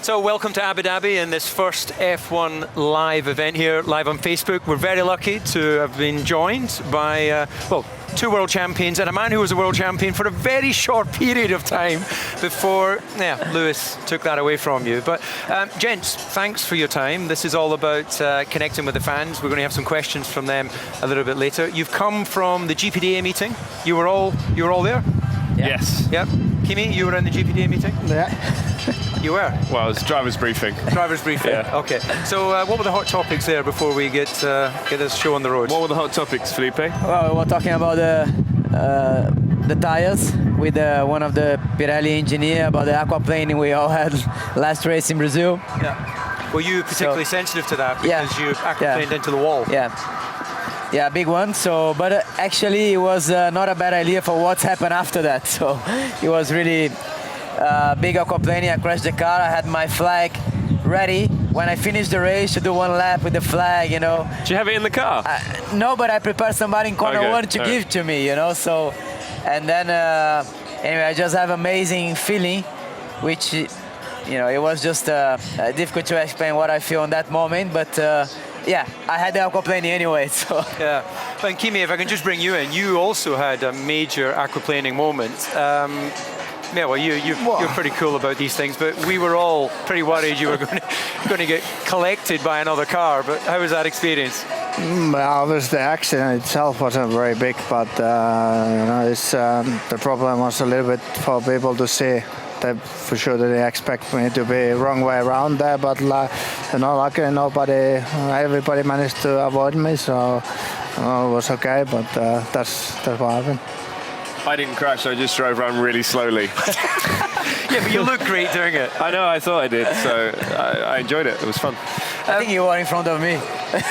So welcome to Abu Dhabi and this first F1 live event here, live on Facebook. We're very lucky to have been joined by, two world champions and a man who was a world champion for a very short period of time before Lewis took that away from you. But gents, thanks for your time. This is all about connecting with the fans. We're going to have some questions from them a little bit later. You've come from the GPDA meeting. You were all there? Yeah. Yes. Yep. Kimi, you were in the GPDA meeting? Yeah. You were? Well, it was driver's briefing. Driver's briefing. Yeah. Okay. So what were the hot topics there before we get this show on the road? What were the hot topics, Felipe? Well, we were talking about the tires with one of the Pirelli engineer about the aquaplaning we all had last race in Brazil. Yeah. Were you particularly sensitive to that because you aquaplaned into the wall? Yeah, big one. So, but actually, it was not a bad idea for what's happened after that. So, it was really big aquaplaning. I crashed the car. I had my flag ready when I finished the race to do one lap with the flag. You know. Did you have it in the car? No, but I prepared somebody in corner one to give to me. You know. So, and then anyway, I just have amazing feeling, which it was just difficult to explain what I feel in that moment, but. Yeah, I had the aquaplaning anyway, so... Yeah, and Kimi, if I can just bring you in, you also had a major aquaplaning moment. You're pretty cool about these things, but we were all pretty worried you were going to get collected by another car, but how was that experience? Well, the accident itself wasn't very big, but the problem was a little bit for people to see. For sure they expect me to be wrong way around there, but luckily everybody managed to avoid me, so it was okay, but that's what happened. I didn't crash, I just drove around really slowly. Yeah, but you look great doing it. I know, I thought I did, so I enjoyed it. It was fun. I think you were in front of me.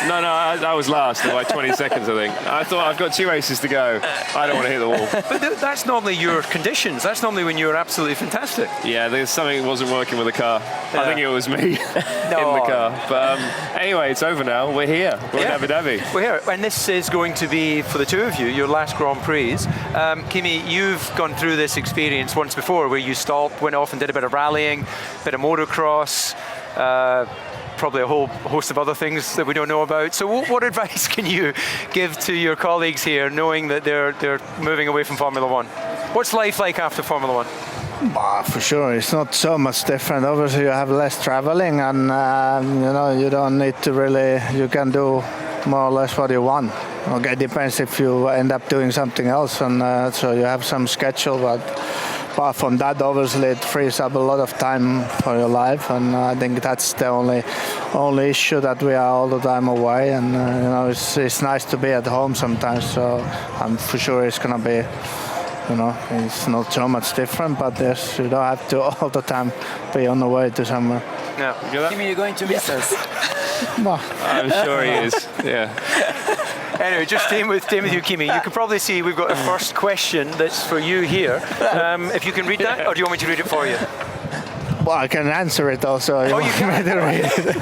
No, I was last by 20 seconds, I think. I thought I've got 2 races to go. I don't want to hit the wall. But that's normally your conditions. That's normally when you're absolutely fantastic. Yeah, there's something that wasn't working with the car. Yeah. I think it was me in the car. But anyway, it's over now. We're here. We're in Abu Dhabi. We're here. And this is going to be, for the two of you, your last Grand Prix. Kimi, you've gone through this experience once before where you stopped, went off and did a bit of rallying, a bit of motocross, probably a whole host of other things that we don't know about. So what advice can you give to your colleagues here, knowing that they're moving away from Formula One? What's life like after Formula One? For sure, it's not so much different. Obviously, you have less traveling, and you don't need to really. You can do more or less what you want. Okay, it depends if you end up doing something else, and so you have some schedule, but. Apart from that, obviously, it frees up a lot of time for your life, and I think that's the only issue, that we are all the time away, and it's nice to be at home sometimes. So I'm for sure it's gonna be, it's not so much different, but yes, you don't have to all the time be on the way to somewhere. Yeah, Kimi, you're going to miss us. I'm sure he is. Yeah. Anyway, just staying with you, Kimi, you can probably see we've got a first question that's for you here. If you can read that, or do you want me to read it for you? Well, I can answer it also. Oh, you can.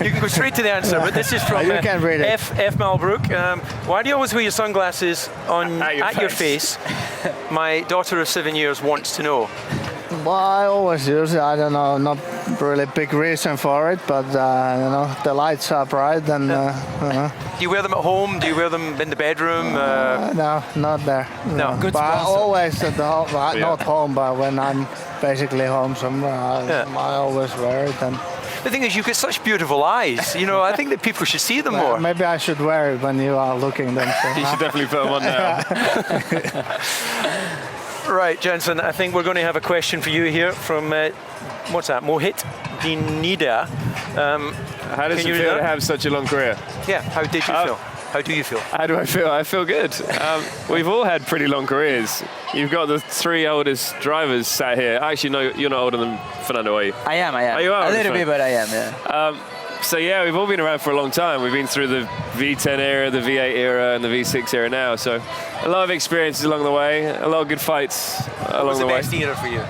You can go straight to the answer, but this is from you can read it. F. Malbrook. Why do you always wear your sunglasses at your face? My daughter of 7 years wants to know. Well, I always use it. I don't know, not really big reason for it, but the lights are bright, and Do you wear them at home? Do you wear them in the bedroom? No, not there. No. Good but sponsor. always at the home, not home, but when I'm basically home somewhere, I always wear it. And the thing is, you've got such beautiful eyes. I think that people should see them more. Maybe I should wear it when you are looking them. So. You should definitely put them on now. Right, Jenson, I think we're going to have a question for you here from, what's that, Mohit Dinida. How does it feel to have such a long career? Yeah, how did you feel? How do you feel? How do I feel? I feel good. We've all had pretty long careers. You've got the 3 oldest drivers sat here. Actually, no, you're not older than Fernando, are you? I am. Oh, you are? A little bit, but I am, yeah. So yeah, we've all been around for a long time. We've been through the V10 era, the V8 era, and the V6 era now. So a lot of experiences along the way, a lot of good fights along the way. What's the best era for you?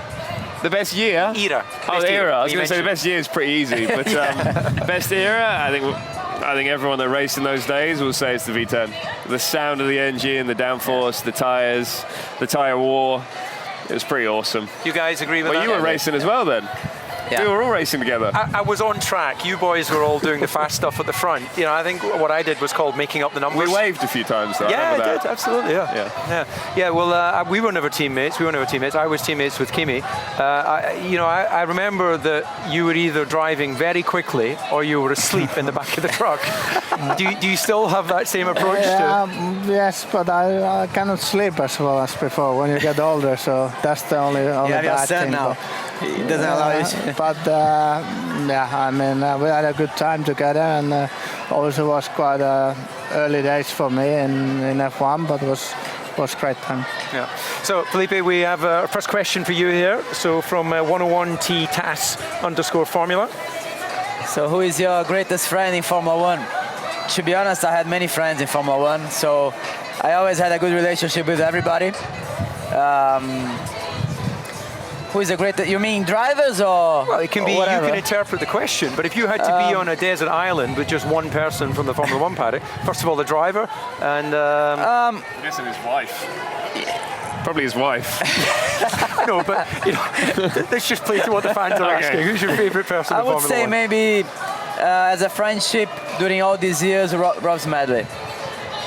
The best year? Era. Oh, the era. I was going to say the best year is pretty easy, but best era, I think everyone that raced in those days will say it's the V10. The sound of the engine, the downforce, the tyres, the tyre war. It was pretty awesome. You guys agree with that? Well, you were racing as well then. We were all racing together. I was on track. You boys were all doing the fast stuff at the front. You know, I think what I did was called making up the numbers. We waved a few times, though. Yeah, I remember I that. did. Absolutely, yeah. Well, we were never teammates. I was teammates with Kimi. I remember that you were either driving very quickly or you were asleep in the back of the truck. Do you still have that same approach? Yes, but I cannot sleep as well as before when you get older. So that's the only bad thing. Now. He doesn't allow you. But I mean, we had a good time together, and also was quite early days for me in F1, but was great time. Yeah. So Felipe, we have a first question for you here. So from 101T TAS _Formula. So who is your greatest friend in Formula One? To be honest, I had many friends in Formula One, so I always had a good relationship with everybody. Who is the greatest? You mean drivers or? Well, it can be. Whatever. You can interpret the question, but if you had to be on a desert island with just one person from the Formula One paddock, first of all the driver, and I'm guessing his wife. Probably his wife. I know, but let's just play to what the fans are asking. Who's your favourite person? I in would Formula say One? maybe as a friendship during all these years, Rob Smedley.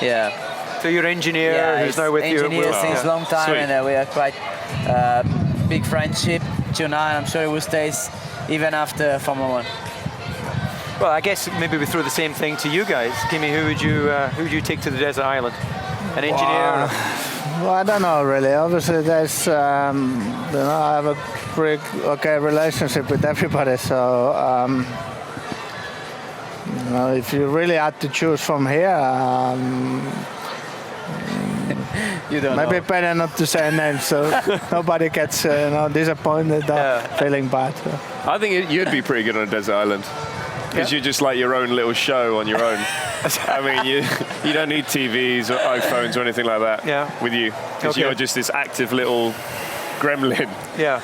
Yeah. So your engineer, who's now with you. Engineer since a long time, Sweet. and we are quite big friendship till now. I'm sure it will stay even after Formula One. Well, I guess maybe we throw the same thing to you guys. Kimi, who would you take to the desert island? An engineer? Well, I don't know really. Obviously, there's I have a pretty okay relationship with everybody. So if you really had to choose from here, You don't maybe know. better not to say names, so nobody gets disappointed or feeling bad. I think you'd be pretty good on a desert island. Because you're just like your own little show on your own. I mean, you don't need TVs or iPhones or anything like that with you. Because you're just this active little gremlin. Yeah.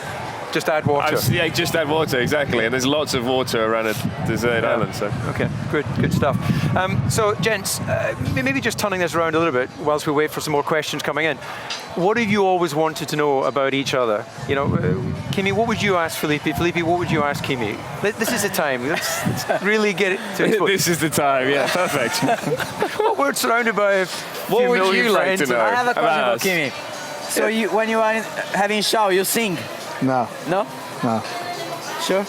Just add water. Just add water, exactly. And there's lots of water around a desert island. So. Okay, good stuff. So, gents, maybe just turning this around a little bit whilst we wait for some more questions coming in. What have you always wanted to know about each other? You know, Kimi, what would you ask Felipe? Felipe, what would you ask Kimi? This is the time. Let's really get it to it. This is the time, yeah, perfect. Well, we're surrounded by a What few would million you like friends. to know? I have a question about for Kimi. So when you are having shower, you sing? No. No? No. Sure?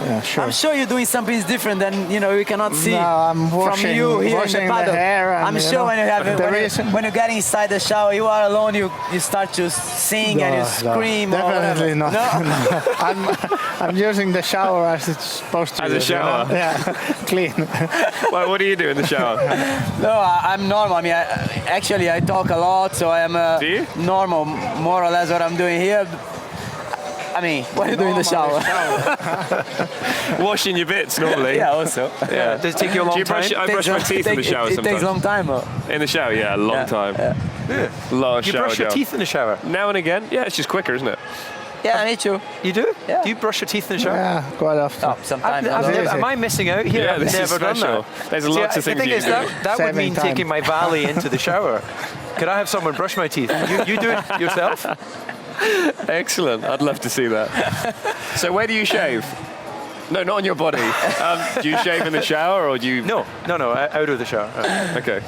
Yeah, sure. I'm sure you're doing something different than we cannot see I'm washing, from you here in the the paddock. hair. And, I'm sure when you get inside the shower, you are alone. You start to sing and you scream. Definitely or not. No? I'm using the shower as it's supposed to. As a shower? Yeah, clean. Well, what do you do in the shower? No, I'm normal. I mean, actually, I talk a lot, so I am Do you? normal, more or less what I'm doing here. I mean, what are you doing in the shower? Washing your bits normally. Yeah, also. Yeah. Does it take you a long time? I brush my teeth in the shower It sometimes. takes a long time. In the shower, yeah, a long time. Yeah. A lot of You shower brush your gel. teeth in the shower? Now and again. Yeah, it's just quicker, isn't it? Yeah, me too. You do? Yeah. Do you brush your teeth in the shower? Yeah, quite often. Oh, sometimes. Am I missing out here? Yeah, I've this is never done special. that. There's lots of the things thing you is can do. that would Saving mean time. taking my valley into the shower. Could I have someone brush my teeth? You do it yourself? Excellent. I'd love to see that. So where do you shave? No, not on your body. Do you shave in the shower or do you... No, out of the shower. Okay.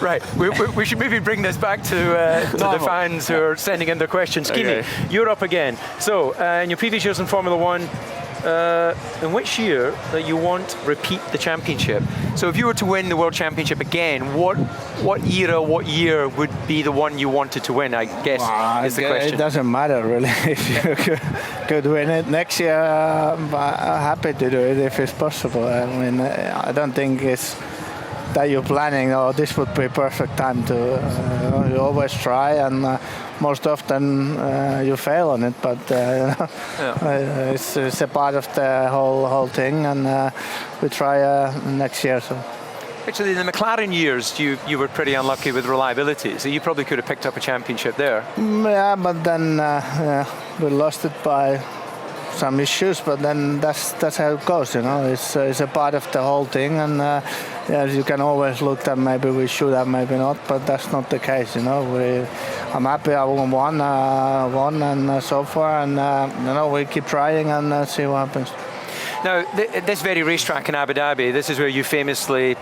Right, we should maybe bring this back to the fans who are sending in their questions. Kimi, you're up again. So, in your previous years in Formula One, in which year that you want to repeat the championship? So if you were to win the World Championship again, what era, what year would be the one you wanted to win, I guess, is the question. It doesn't matter really if you could win it. Next year, I'm happy to do it if it's possible. I mean, I don't think it's that you're planning, this would be perfect time to, you always try and most often you fail on it, but it's a part of the whole thing, and we try next year. So. Actually, in the McLaren years, you were pretty unlucky with reliability, so you probably could have picked up a championship there. Yeah, but then we lost it by some issues, but then that's how it goes, It's a part of the whole thing, and you can always look that maybe we should have, maybe not, but that's not the case, I'm happy I won and so far, and we keep trying and see what happens. Now, this very racetrack in Abu Dhabi, this is where you famously,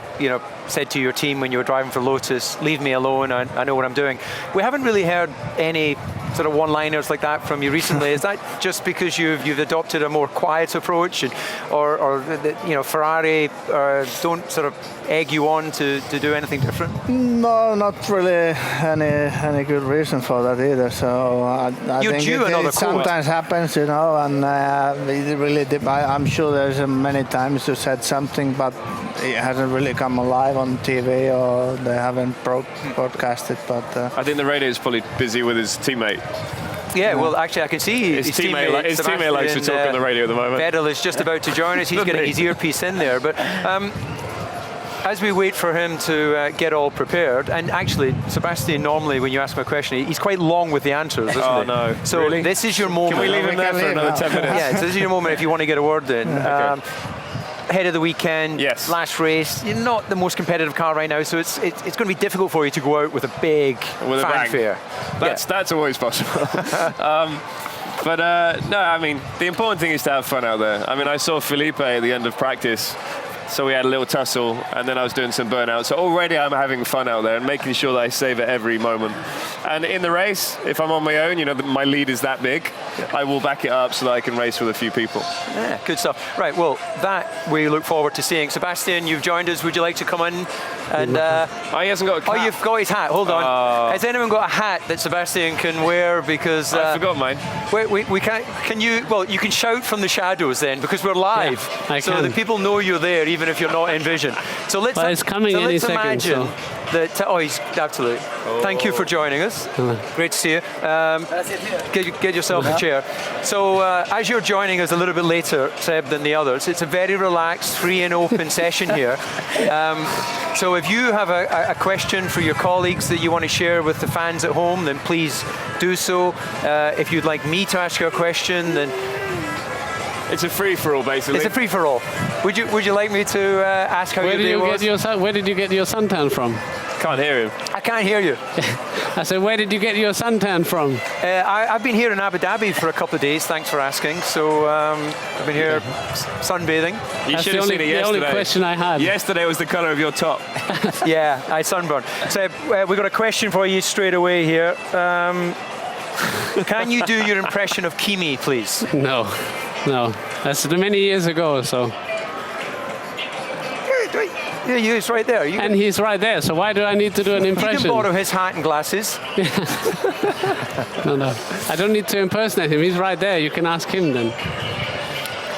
said to your team when you were driving for Lotus, leave me alone, I know what I'm doing. We haven't really heard any sort of one-liners like that from you recently. Is that just because you've adopted a more quiet approach, or Ferrari don't sort of egg you on to do anything different? No, not really any good reason for that either. So I think it sometimes happens, and it really. I'm sure there's many times you said something, but it hasn't really come alive on TV, or they haven't broadcasted. But I think the radio is probably busy with his teammate. Yeah, well, actually, I can see his teammate likes to talk on the radio at the moment. Vettel is just about to join us. He's getting his earpiece in there. But as we wait for him to get all prepared, and actually, Sebastian, normally when you ask him a question, he's quite long with the answers, isn't he? Oh, no. So really? This is your moment. Can we leave him there for another 10 minutes? Yeah, so this is your moment if you want to get a word in. Okay. Head of the weekend, yes. Last race. You're not the most competitive car right now, so it's going to be difficult for you to go out with a big fanfare. That's always possible. No, I mean, the important thing is to have fun out there. I mean, I saw Felipe at the end of practice, so we had a little tussle, and then I was doing some burnout. So already I'm having fun out there and making sure that I savor every moment. And in the race, if I'm on my own, my lead is that big, I will back it up so that I can race with a few people. Yeah, good stuff. Right, well, that we look forward to seeing. Sebastian, you've joined us. Would you like to come in? And he hasn't got a cap. Oh, you've got his hat. Hold on. Has anyone got a hat that Sebastian can wear? Because I forgot mine. We can't. Can you? Well, you can shout from the shadows then, because we're live, so the people know you're there, even if you're not in vision. So let's. But it's coming any second. Imagine that. He's absolutely. Thank you for joining us. Great to see you. Get yourself a chair. So as you're joining us a little bit later, Seb, than the others, it's a very relaxed, free and open session here. So if you have a question for your colleagues that you want to share with the fans at home, then please do so. If you'd like me to ask you a question, then it's a free-for-all, basically. It's a free-for-all. Would you like me to ask how your day was? Where did you get your suntan from? Can't hear him. I can't hear you. I said, where did you get your suntan from? I've been here in Abu Dhabi for a couple of days. Thanks for asking. So I've been here sunbathing. You should have seen it yesterday. The only question I had. Yesterday was the colour of your top. Yeah, I sunburned. So we've got a question for you straight away here. Can you do your impression of Kimi, please? No. That's many years ago, so. Yeah, he's right there. And he's right there, so why do I need to do an impression? You can borrow his hat and glasses. No. I don't need to impersonate him. He's right there. You can ask him then.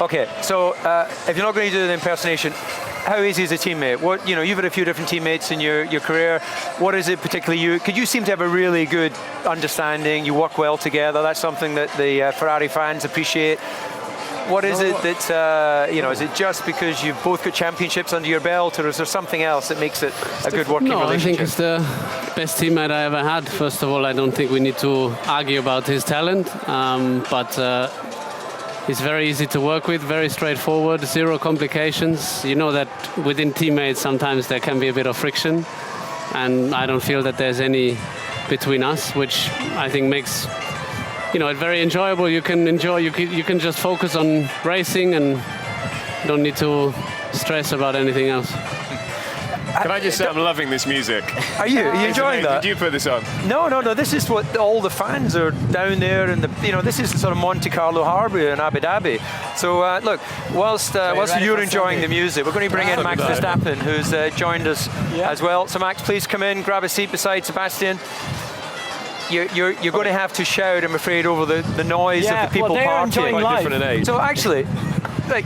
Okay, so if you're not going to do the impersonation, how easy is a teammate? You've had a few different teammates in your career. What is it particularly you? Because you seem to have a really good understanding. You work well together. That's something that the Ferrari fans appreciate. What is it that, is it just because you've both got championships under your belt, or is there something else that makes it a good working relationship? I think it's the best teammate I ever had. First of all, I don't think we need to argue about his talent, but he's very easy to work with, very straightforward, zero complications. You know that within teammates sometimes there can be a bit of friction, and I don't feel that there's any between us, which I think makes it very enjoyable. You can can just focus on racing and don't need to stress about anything else. Can I just say I'm loving this music? Are you enjoying that? Did you put this on? No. This is what all the fans are down there, and this is the sort of Monte Carlo Harbour in Abu Dhabi. So look, whilst you're enjoying the music, we're going to bring in Max Verstappen, who's joined us as well. So Max, please come in, grab a seat beside Sebastian. You're going to have to shout, I'm afraid, over the noise of the people partying. So actually,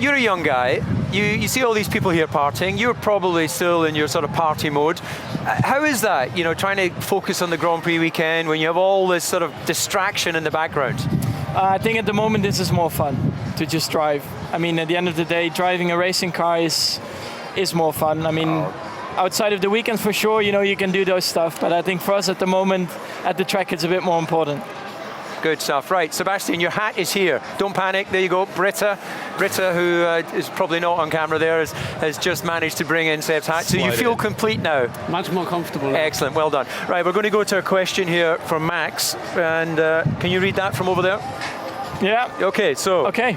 you're a young guy. You see all these people here partying. You're probably still in your sort of party mode. How is that? Trying to focus on the Grand Prix weekend when you have all this sort of distraction in the background. I think at the moment this is more fun to just drive. I mean, at the end of the day, driving a racing car is more fun. I mean. Outside of the weekend, for sure, you can do those stuff. But I think for us at the moment, at the track, it's a bit more important. Good stuff. Right, Sebastian, your hat is here. Don't panic. There you go. Britta, who is probably not on camera there, has just managed to bring in Seb's hat. So you feel complete now? Much more comfortable. Excellent. Well done. Right, we're going to go to a question here from Max. And can you read that from over there? Yeah. Okay, so. Okay.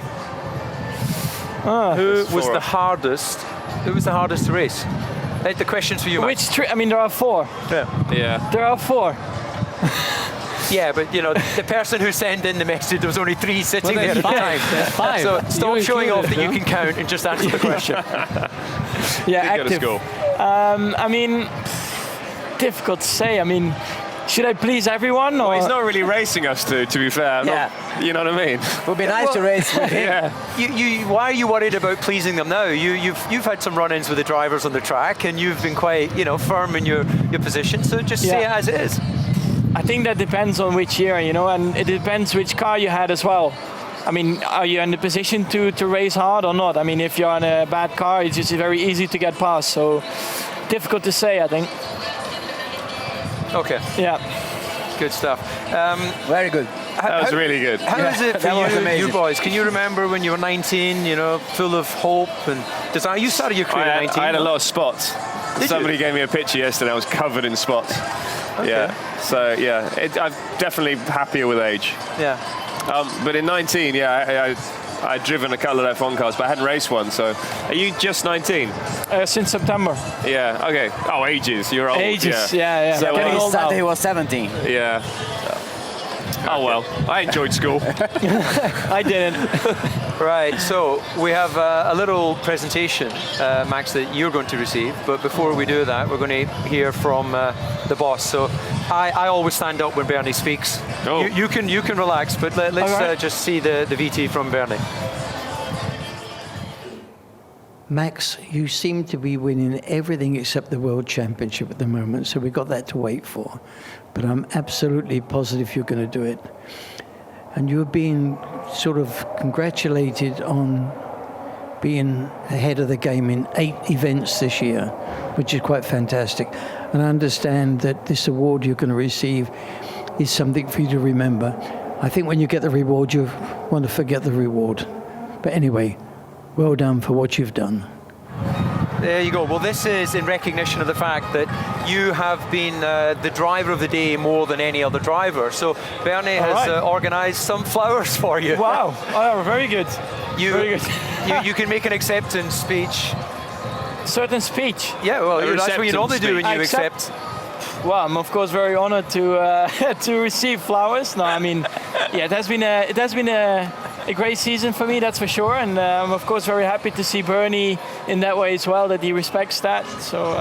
Who was the hardest? Who was the hardest to race? The question's for you, Max. I mean, there are 4. Yeah. There are 4. Yeah, but you know, the person who sent in the message, there was only 3 sitting there at the time. There's 5. So stop showing off that you no? can count and just answer the question. Yeah, Get a score. I mean, difficult to say. I mean, should I please everyone? Or? Well, he's not really racing us to be fair. Yeah. You know what I mean? It would be nice to race with him. Yeah. Why are you worried about pleasing them now? You've had some run-ins with the drivers on the track, and you've been quite firm in your position. So just say it as it is. I think that depends on which year, and it depends which car you had as well. I mean, are you in the position to race hard or not? I mean, if you're on a bad car, it's just very easy to get past. So difficult to say, I think. Okay. Yeah. Good stuff. Very good. That was really good. How is it for that was you amazing. boys? Can you remember when you were 19, full of hope and desire? You started your career at 19. I had a lot of spots. Somebody gave me a picture yesterday. I was covered in spots. Okay. Yeah. So yeah, I'm definitely happier with age. Yeah. But in 19, I'd driven a couple of F1 cars, but I hadn't raced one. So, are you just 19? Since September. Yeah. Okay. Oh, ages. You're old. Ages. Yeah. Yeah. So, Getting He old now. started, he was 17. Yeah. Oh well, I enjoyed school. I didn't. Right, so we have a little presentation, Max, that you're going to receive. But before we do that, we're going to hear from the boss. So I always stand up when Bernie speaks. Oh. You can relax, but let's just see the VT from Bernie. Max, you seem to be winning everything except the World Championship at the moment, so we've got that to wait for. But I'm absolutely positive you're going to do it. And you're being sort of congratulated on being ahead of the game in 8 events this year, which is quite fantastic. And I understand that this award you're going to receive is something for you to remember. I think when you get the reward, you want to forget the reward. But anyway, well done for what you've done. There you go. Well, this is in recognition of the fact that you have been the driver of the day more than any other driver. So Bernie has organised some flowers for you. Wow. Oh, very good. Very good. you can make an acceptance speech. Certain speech. Yeah, well, A that's what you normally do when you accept. accept. Well, I'm of course very honored to to receive flowers. No, I mean, yeah, it has been a great season for me, that's for sure, and I'm of course very happy to see Bernie in that way as well, that he respects that. So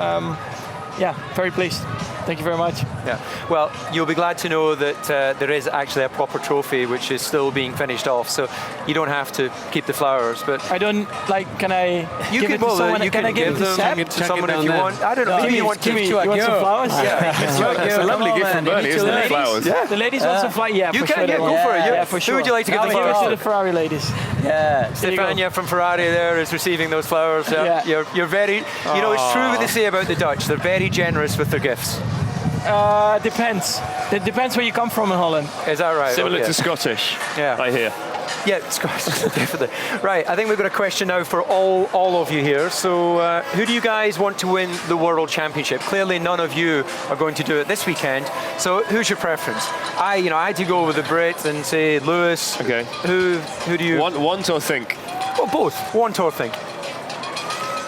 yeah, very pleased. Thank you very much. Yeah. Well, you'll be glad to know that there is actually a proper trophy which is still being finished off, so you don't have to keep the flowers. But I don't like. Can I give it to someone? You can give it to them Seb? to someone if you want. I don't know. Maybe you want to. Kimi, you want some flowers? That's a lovely gift from Bernie, isn't it? Flowers. Yeah. The ladies want some flowers. Yeah, You for can sure. go for it. Yeah, for sure. Who would you like to give I'll the give it flowers to the Ferrari ladies. Yeah. Stefania from Ferrari there is receiving those flowers. Yeah. You're very. You know, it's true what they say about the Dutch. They're very generous with their gifts. Depends. It depends where you come from in Holland. Is that right? Similar Okay. to Scottish, Yeah. I hear. Yeah, Scottish, definitely. Right, I think we've got a question now for all of you here. So, who do you guys want to win the World Championship? Clearly, none of you are going to do it this weekend. So, who's your preference? I had to go with the Brit and say Lewis. Okay. Who do you Want or think? Well, both. Want or think.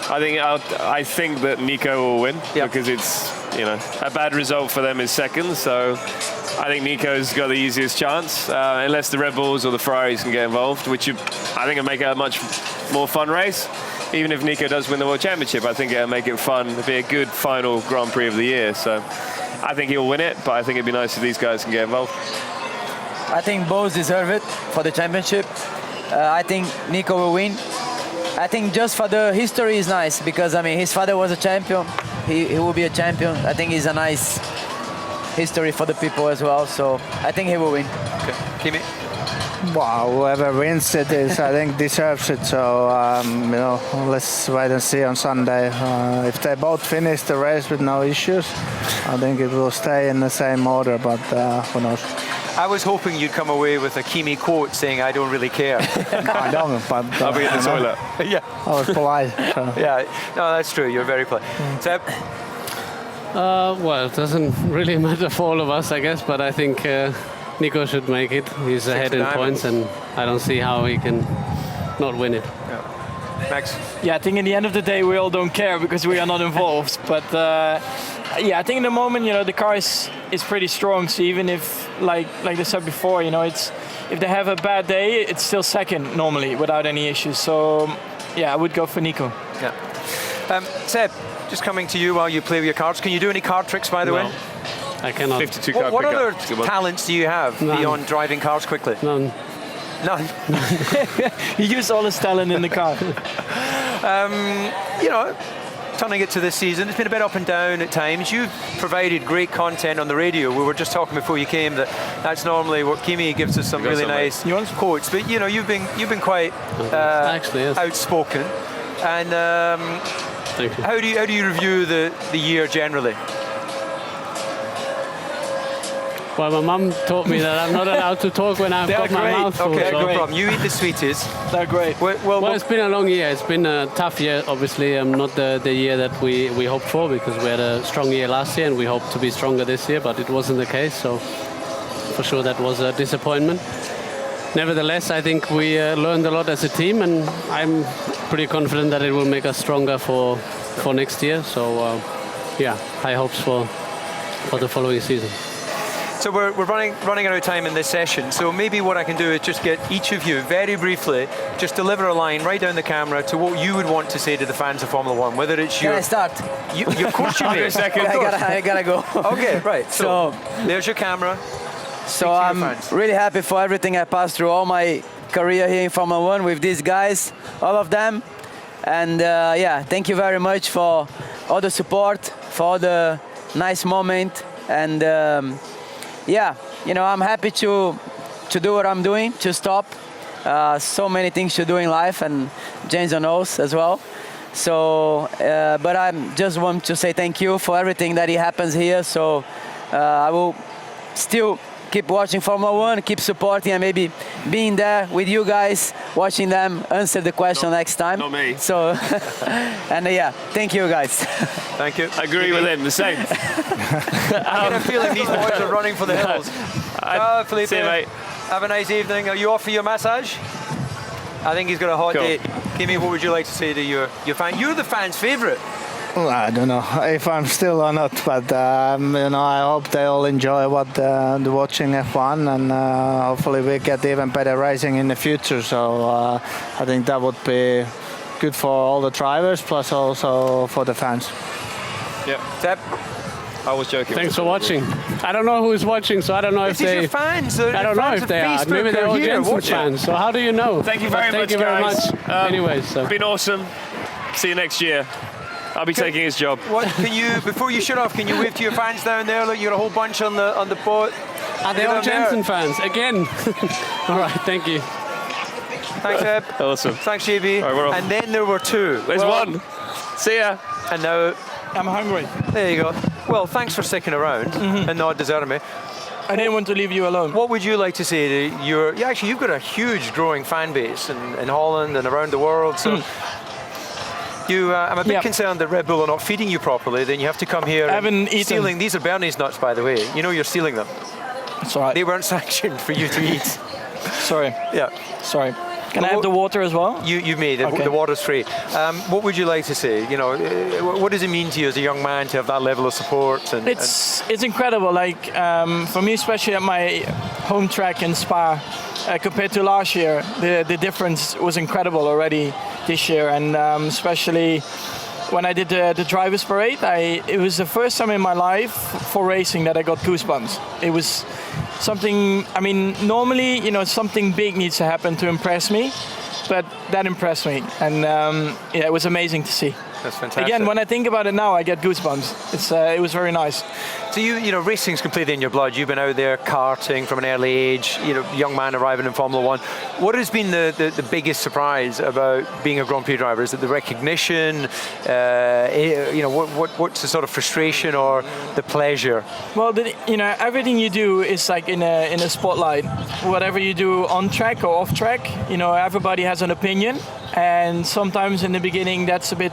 I think that Nico will win because it's a bad result for them is second. So I think Nico's got the easiest chance, unless the Red Bulls or the Ferraris can get involved, which I think will make it a much more fun race. Even if Nico does win the World Championship, I think it'll make it fun. It'll be a good final Grand Prix of the year. So I think he'll win it, but I think it'd be nice if these guys can get involved. I think both deserve it for the championship. I think Nico will win. I think just for the history is nice because his father was a champion. He will be a champion. I think it's a nice history for the people as well. So I think he will win. Okay. Kimi? Well, whoever wins it is, I think, deserves it. So, let's wait and see on Sunday. If they both finish the race with no issues, I think it will stay in the same order, but who knows. I was hoping you'd come away with a Kimi quote saying, "I don't really care." I don't, but I'll be in the toilet. Yeah. I was polite. So. Yeah. No, that's true. You're very polite. Seb? Well, it doesn't really matter for all of us, I guess, but I think Nico should make it. He's ahead in points, and I don't see how he can not win it. Max? Yeah, I think in the end of the day we all don't care because we are not involved. But yeah, I think in the moment, the car is pretty strong. So even if, like they said before, if they have a bad day, it's still second normally without any issues. So yeah, I would go for Nico. Yeah. Seb, just coming to you while you play with your cards. Can you do any card tricks, by the way? I cannot. 52 card What other pickup. talents do you have beyond driving cars quickly? None. None. He used all his talent in the car. Turning it to this season, it's been a bit up and down at times. You've provided great content on the radio. We were just talking before you came that's normally what Kimi gives us some really nice quotes. But you've been quite Actually, yes. outspoken. And Thank you. how do you review the year generally? Well, my mum taught me that I'm not allowed to talk when I've got my mouth full. Okay, so. no problem. You eat the sweeties. They're great. Well, it's been a long year. It's been a tough year, obviously. Not the year that we hoped for, because we had a strong year last year and we hoped to be stronger this year, but it wasn't the case. So for sure that was a disappointment. Nevertheless, I think we learned a lot as a team, and I'm pretty confident that it will make us stronger for next year. So yeah, high hopes for the following season. So we're running out of time in this session. So maybe what I can do is just get each of you very briefly, just deliver a line right down the camera to what you would want to say to the fans of Formula One. Whether it's your... Can I start? Of course you may. I gotta go. Okay, right. So there's your camera. So I'm really happy for everything I passed through all my career here in Formula One with these guys, all of them. And yeah, thank you very much for all the support, for all the nice moment. And yeah, I'm happy to do what I'm doing, to stop. So many things to do in life, and Jenson knows as well. So, but I just want to say thank you for everything that happens here. So I will still keep watching Formula One, keep supporting, and maybe being there with you guys, watching them answer the question next time. Not me. So, and yeah, thank you guys. Thank you. I agree with him, the same. I get a feeling these boys are running for the hills. Felipe, see you, mate. Have a nice evening. Are you off for your massage? I think he's got a hot date. Kimi, what would you like to say to your fan? You're the fan's favourite. Well, I don't know if I'm still or not, but I hope they all enjoy the watching F1, and hopefully we get even better racing in the future. So I think that would be good for all the drivers, plus also for the fans. Yeah. Seb? I was joking. Thanks for watching. I don't know who's watching, so I don't know if they... Your fans. I don't know if they are. Maybe they're all Jenson fans. So how do you know? Thank you very much, guys. Anyways, so. Been awesome. See you next year. I'll be taking his job. What can you, before you shut off, can you wave to your fans down there? Look, you're a whole bunch on the boat. Are they all Jenson fans again? All right, thank you. Thanks, Eb. Awesome. Thanks, JB. Right, we're off. And then there were two. There's one. See ya. And now I'm hungry. there you go. Well, thanks for sticking around and not deserting me. I didn't want to leave you alone. What would you like to say to your... Yeah, actually, you've got a huge growing fan base in Holland and around the world. So I'm a bit concerned that Red Bull are not feeding you properly. Then you have to come here and stealing. These are Bernie's nuts, by the way. You know you're stealing them. It's all right. They weren't sanctioned for you to eat. Sorry. Yeah. Sorry. Can I have the water as well? You may. The water's free. What would you like to say? What does it mean to you as a young man to have that level of support? It's incredible. Like for me, especially at my home track in Spa, compared to last year, the difference was incredible already this year, and especially when I did the drivers' parade, it was the first time in my life for racing that I got goosebumps. It was something, I mean, normally, something big needs to happen to impress me, but that impressed me, and it was amazing to see. That's fantastic. Again, when I think about it now, I get goosebumps. It was very nice. So racing's completely in your blood. You've been out there karting from an early age. Young man arriving in Formula One. What has been the biggest surprise about being a Grand Prix driver? Is it the recognition? What's the sort of frustration or the pleasure? Well, everything you do is like in a spotlight. Whatever you do on track or off track, everybody has an opinion, and sometimes in the beginning that's a bit.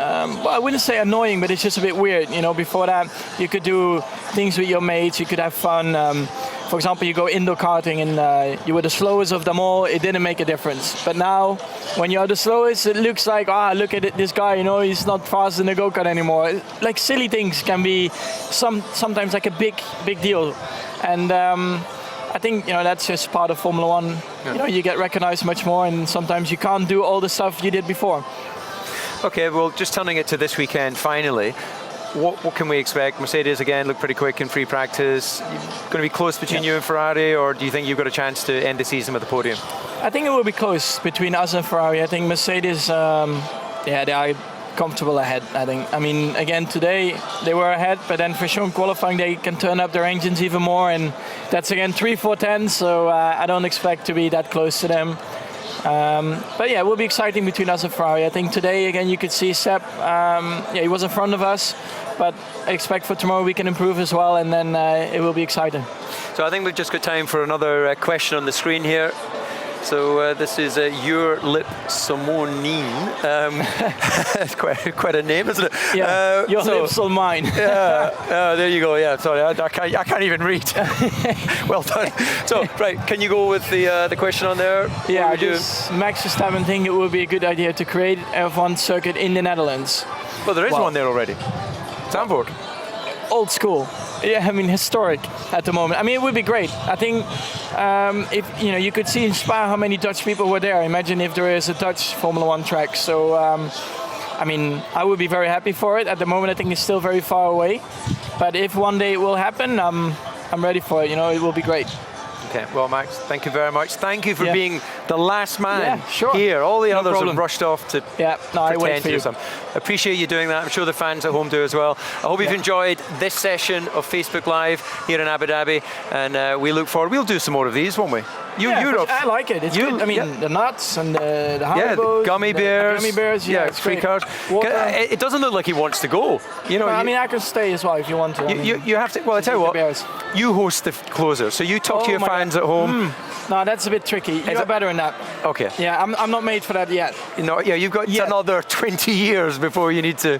I wouldn't say annoying, but it's just a bit weird. Before that, you could do things with your mates, you could have fun. for example, you go indoor karting and you were the slowest of them all, it didn't make a difference. But now, when you're the slowest, it looks like, look at it, this guy, you know, he's not fast in the go-kart anymore. Like silly things can be sometimes like a big deal. And I think, you know, that's just part of Formula One. Yeah. You know, you get recognized much more, and sometimes you can't do all the stuff you did before. Okay, well, just turning it to this weekend, finally. What can we expect? Mercedes, again, look pretty quick in free practice. Going to be close between you and Ferrari, or do you think you've got a chance to end the season with the podium? I think it will be close between us and Ferrari. I think Mercedes, they are comfortable ahead, I think. I mean, again, today they were ahead, but then for sure in qualifying they can turn up their engines even more, and that's again 3-4 tenths, so I don't expect to be that close to them. But yeah, it will be exciting between us and Ferrari. I think today, again, you could see Seb, he was in front of us, but I expect for tomorrow we can improve as well, and then it will be exciting. So I think we've just got time for another question on the screen here. So this is Your Lip Simonin. It's quite a name, isn't it? Yeah, your lips on mine. Yeah, there you go. Yeah, sorry, I can't even read. Well done. So, right, can you go with the question on there? Yeah, Max Verstappen think it would be a good idea to create an F1 circuit in the Netherlands. Well, there is one there already. Zandvoort. Old school. Yeah, I mean, historic at the moment. I mean, it would be great. I think if you could see in Spa how many Dutch people were there. Imagine if there is a Dutch Formula One track. So, I mean, I would be very happy for it. At the moment, I think it's still very far away. But if one day it will happen, I'm ready for it. You know, it will be great. Okay, well, Max, thank you very much. Thank you for being the last man here. All the others have rushed off to I wait for you. Appreciate you doing that. I'm sure the fans at home do as well. I hope you've enjoyed this session of Facebook Live here in Abu Dhabi, and we look forward. We'll do some more of these, won't we? I like it. It's good. I mean, the nuts and the Haribos, the gummy bears. Gummy bears, it's free great. cars. It doesn't look like he wants to go. You know, I mean, I can stay as well if you want to. You have to. Well, I tell you what. You host the closer, so you talk to your fans at home. No, that's a bit tricky. You're better than that. Okay. Yeah, I'm not made for that yet. You've got another 20 years before you need to.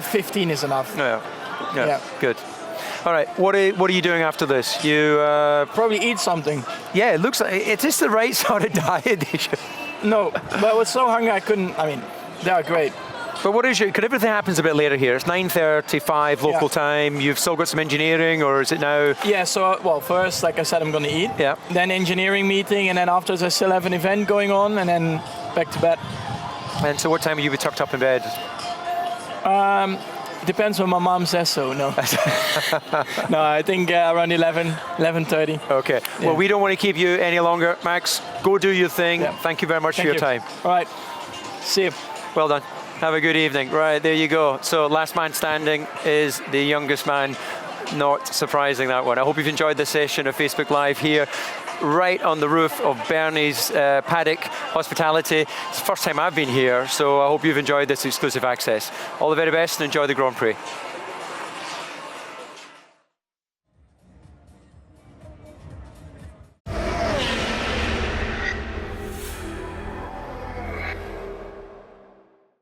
15 is enough. Yeah. Good. All right. What are you doing after this? You probably eat something. Yeah, it looks like it's just the right sort of diet. No, but I was so hungry I couldn't. I mean, they are great. But what is because everything happens a bit later here. It's 9:35 local time. You've still got some engineering, or is it now? Yeah. So first, like I said, I'm going to eat. Yeah. Then engineering meeting, and then afterwards I still have an event going on, and then back to bed. And so, what time will you be tucked up in bed? Depends when my mom says so. No. No, I think around 11:30. Okay. Yeah. Well, we don't want to keep you any longer, Max. Go do your thing. Yeah. Thank you very much for your time. All right. See you. Well done. Have a good evening. Right, there you go. So last man standing is the youngest man. Not surprising, that one. I hope you've enjoyed this session of Facebook Live here, right on the roof of Bernie's paddock hospitality. It's the first time I've been here, so I hope you've enjoyed this exclusive access. All the very best and enjoy the Grand Prix.